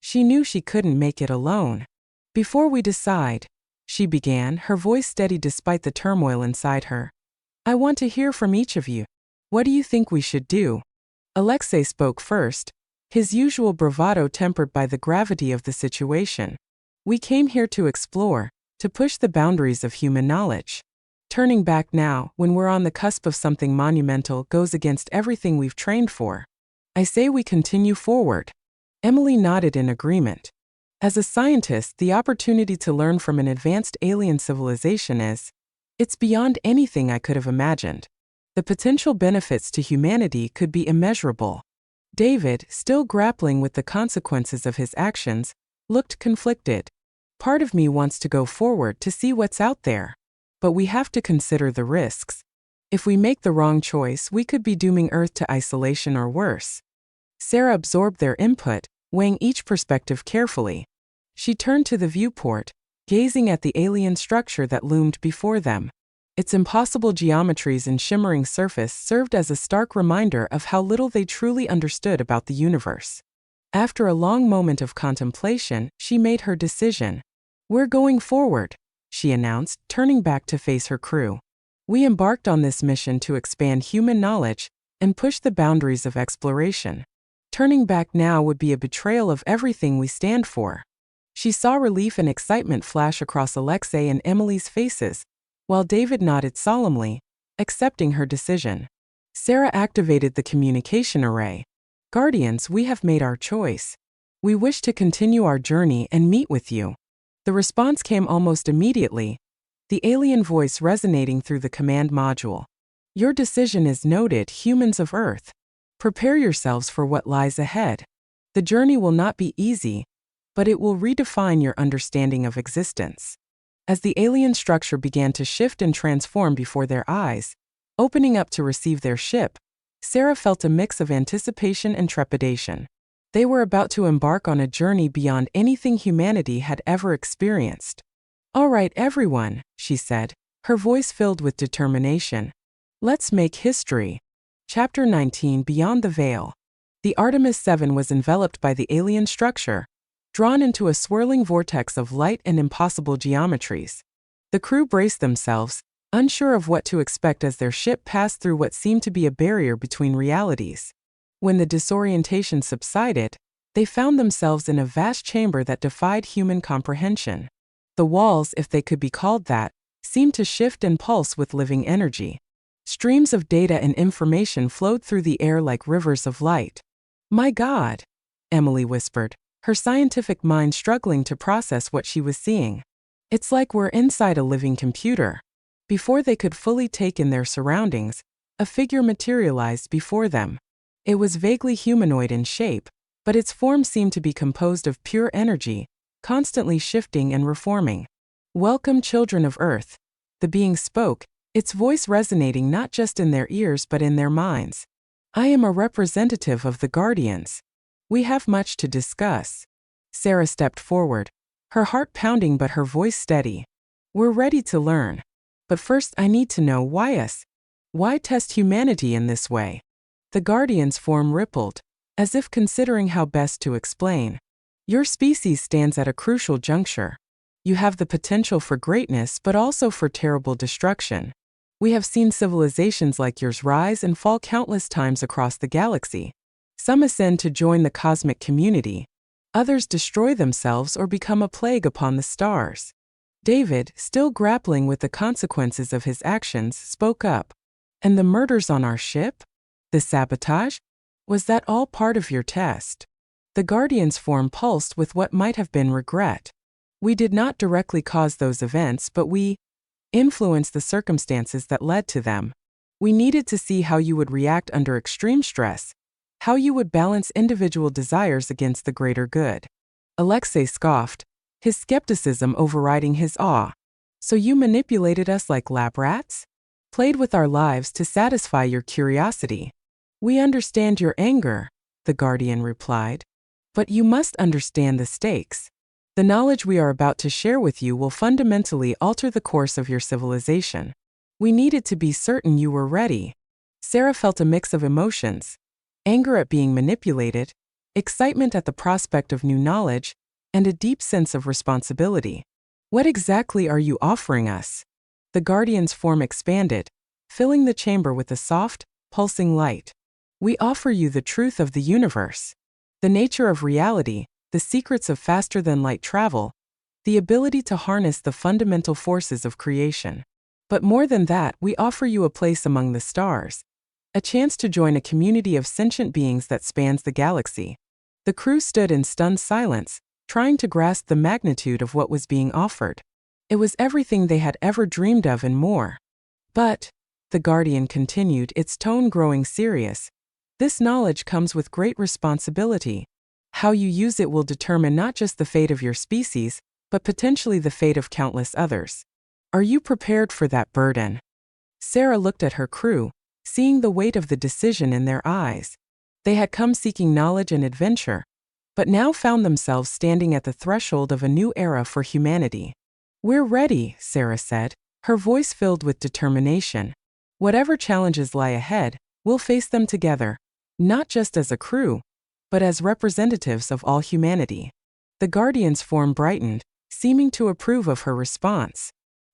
She knew she couldn't make it alone. Before we decide, she began, her voice steady despite the turmoil inside her. I want to hear from each of you. What do you think we should do? Alexei spoke first, his usual bravado tempered by the gravity of the situation. We came here to explore, to push the boundaries of human knowledge. Turning back now, when we're on the cusp of something monumental, goes against everything we've trained for. I say we continue forward. Emily nodded in agreement. As a scientist, the opportunity to learn from an advanced alien civilization it's beyond anything I could have imagined. The potential benefits to humanity could be immeasurable. David, still grappling with the consequences of his actions, looked conflicted. Part of me wants to go forward to see what's out there. But we have to consider the risks. If we make the wrong choice, we could be dooming Earth to isolation or worse. Sarah absorbed their input, weighing each perspective carefully. She turned to the viewport, gazing at the alien structure that loomed before them. Its impossible geometries and shimmering surface served as a stark reminder of how little they truly understood about the universe. After a long moment of contemplation, she made her decision. We're going forward, she announced, turning back to face her crew. We embarked on this mission to expand human knowledge and push the boundaries of exploration. Turning back now would be a betrayal of everything we stand for. She saw relief and excitement flash across Alexei and Emily's faces, while David nodded solemnly, accepting her decision. Sarah activated the communication array. Guardians, we have made our choice. We wish to continue our journey and meet with you. The response came almost immediately, the alien voice resonating through the command module. Your decision is noted, humans of Earth. Prepare yourselves for what lies ahead. The journey will not be easy, but it will redefine your understanding of existence. As the alien structure began to shift and transform before their eyes, opening up to receive their ship, Sarah felt a mix of anticipation and trepidation. They were about to embark on a journey beyond anything humanity had ever experienced. "All right, everyone," she said, her voice filled with determination. "Let's make history." Chapter 19, Beyond the Veil. The Artemis 7 was enveloped by the alien structure, drawn into a swirling vortex of light and impossible geometries. The crew braced themselves, unsure of what to expect as their ship passed through what seemed to be a barrier between realities. When the disorientation subsided, they found themselves in a vast chamber that defied human comprehension. The walls, if they could be called that, seemed to shift and pulse with living energy. Streams of data and information flowed through the air like rivers of light. "My God," Emily whispered, her scientific mind struggling to process what she was seeing. "It's like we're inside a living computer." Before they could fully take in their surroundings, a figure materialized before them. It was vaguely humanoid in shape, but its form seemed to be composed of pure energy, constantly shifting and reforming. "Welcome, children of Earth," the being spoke, its voice resonating not just in their ears but in their minds. "I am a representative of the Guardians. We have much to discuss." Sarah stepped forward, her heart pounding but her voice steady. "We're ready to learn. But first I need to know why us? Why test humanity in this way?" The Guardian's form rippled, as if considering how best to explain. "Your species stands at a crucial juncture. You have the potential for greatness but also for terrible destruction. We have seen civilizations like yours rise and fall countless times across the galaxy. Some ascend to join the cosmic community. Others destroy themselves or become a plague upon the stars." David, still grappling with the consequences of his actions, spoke up. "And the murders on our ship? The sabotage? Was that all part of your test?" The Guardian's form pulsed with what might have been regret. "We did not directly cause those events, but we influenced the circumstances that led to them. We needed to see how you would react under extreme stress, how you would balance individual desires against the greater good." Alexei scoffed, his skepticism overriding his awe. "So you manipulated us like lab rats? Played with our lives to satisfy your curiosity?" "We understand your anger," the Guardian replied. "But you must understand the stakes. The knowledge we are about to share with you will fundamentally alter the course of your civilization. We needed to be certain you were ready." Sarah felt a mix of emotions: anger at being manipulated, excitement at the prospect of new knowledge, and a deep sense of responsibility. "What exactly are you offering us?" The Guardian's form expanded, filling the chamber with a soft, pulsing light. "We offer you the truth of the universe, the nature of reality, the secrets of faster-than-light travel, the ability to harness the fundamental forces of creation. But more than that, we offer you a place among the stars, a chance to join a community of sentient beings that spans the galaxy." The crew stood in stunned silence, trying to grasp the magnitude of what was being offered. It was everything they had ever dreamed of and more. "But," the Guardian continued, its tone growing serious, "this knowledge comes with great responsibility. How you use it will determine not just the fate of your species, but potentially the fate of countless others. Are you prepared for that burden?" Sarah looked at her crew, seeing the weight of the decision in their eyes. They had come seeking knowledge and adventure, but now found themselves standing at the threshold of a new era for humanity. "We're ready," Sarah said, her voice filled with determination. "Whatever challenges lie ahead, we'll face them together, not just as a crew, but as representatives of all humanity." The Guardian's form brightened, seeming to approve of her response.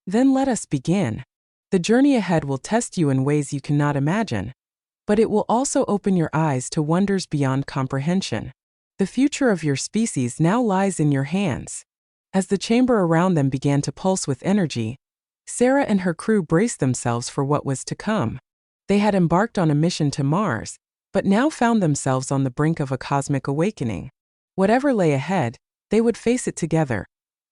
"Then let us begin. The journey ahead will test you in ways you cannot imagine, but it will also open your eyes to wonders beyond comprehension. The future of your species now lies in your hands." As the chamber around them began to pulse with energy, Sarah and her crew braced themselves for what was to come. They had embarked on a mission to Mars, but now found themselves on the brink of a cosmic awakening. Whatever lay ahead, they would face it together,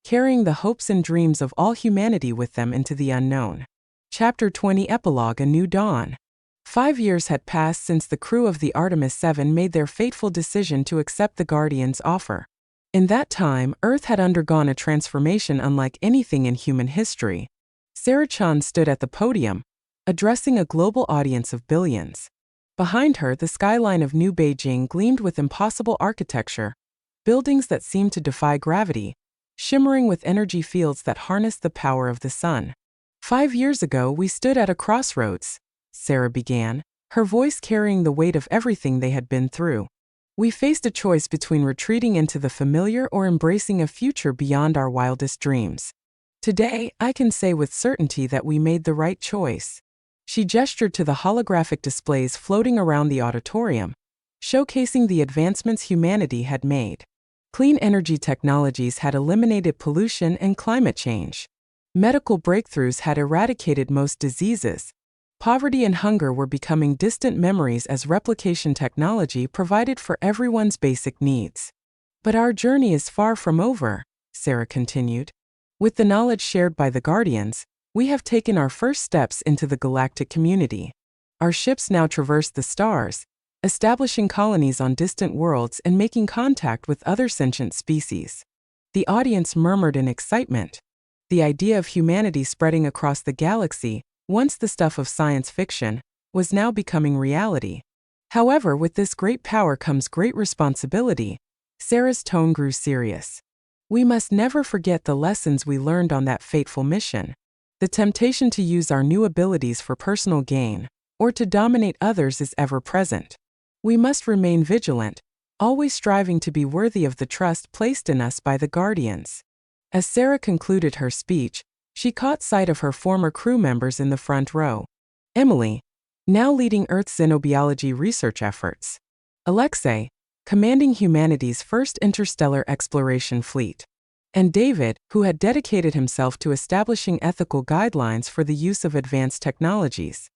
carrying the hopes and dreams of all humanity with them into the unknown. Chapter 20, Epilogue: A New Dawn. 5 years had passed since the crew of the Artemis 7 made their fateful decision to accept the Guardian's offer. In that time, Earth had undergone a transformation unlike anything in human history. Sarah Chen stood at the podium, addressing a global audience of billions. Behind her, the skyline of New Beijing gleamed with impossible architecture, buildings that seemed to defy gravity, shimmering with energy fields that harnessed the power of the sun. 5 years ago, we stood at a crossroads, Sarah began, her voice carrying the weight of everything they had been through. We faced a choice between retreating into the familiar or embracing a future beyond our wildest dreams. Today, I can say with certainty that we made the right choice. She gestured to the holographic displays floating around the auditorium, showcasing the advancements humanity had made. Clean energy technologies had eliminated pollution and climate change. Medical breakthroughs had eradicated most diseases. Poverty and hunger were becoming distant memories as replication technology provided for everyone's basic needs. But our journey is far from over, Sarah continued. With the knowledge shared by the Guardians, we have taken our first steps into the galactic community. Our ships now traverse the stars, establishing colonies on distant worlds and making contact with other sentient species. The audience murmured in excitement. The idea of humanity spreading across the galaxy, once the stuff of science fiction, was now becoming reality. However, with this great power comes great responsibility. Sarah's tone grew serious. We must never forget the lessons we learned on that fateful mission. The temptation to use our new abilities for personal gain, or to dominate others, is ever present. We must remain vigilant, always striving to be worthy of the trust placed in us by the Guardians. As Sarah concluded her speech, she caught sight of her former crew members in the front row. Emily, now leading Earth's xenobiology research efforts. Alexei, commanding humanity's first interstellar exploration fleet. And David, who had dedicated himself to establishing ethical guidelines for the use of advanced technologies.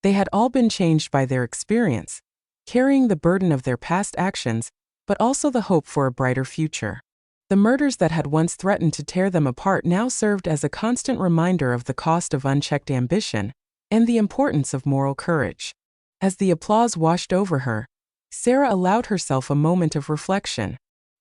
They had all been changed by their experience, carrying the burden of their past actions, but also the hope for a brighter future. The murders that had once threatened to tear them apart now served as a constant reminder of the cost of unchecked ambition and the importance of moral courage. As the applause washed over her, Sarah allowed herself a moment of reflection.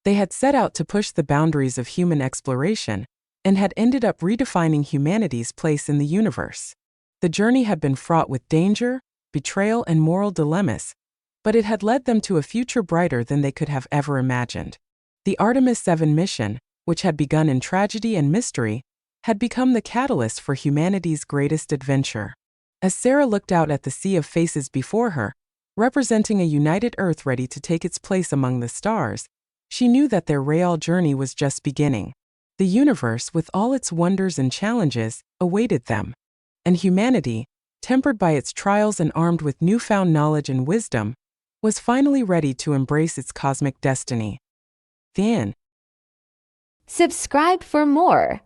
They had set out to push the boundaries of human exploration and had ended up redefining humanity's place in the universe. The journey had been fraught with danger, betrayal, and moral dilemmas, but it had led them to a future brighter than they could have ever imagined. The Artemis 7 mission, which had begun in tragedy and mystery, had become the catalyst for humanity's greatest adventure. As Sarah looked out at the sea of faces before her, representing a united Earth ready to take its place among the stars, she knew that their real journey was just beginning. The universe, with all its wonders and challenges, awaited them. And humanity, tempered by its trials and armed with newfound knowledge and wisdom, was finally ready to embrace its cosmic destiny. The end. Subscribe for more.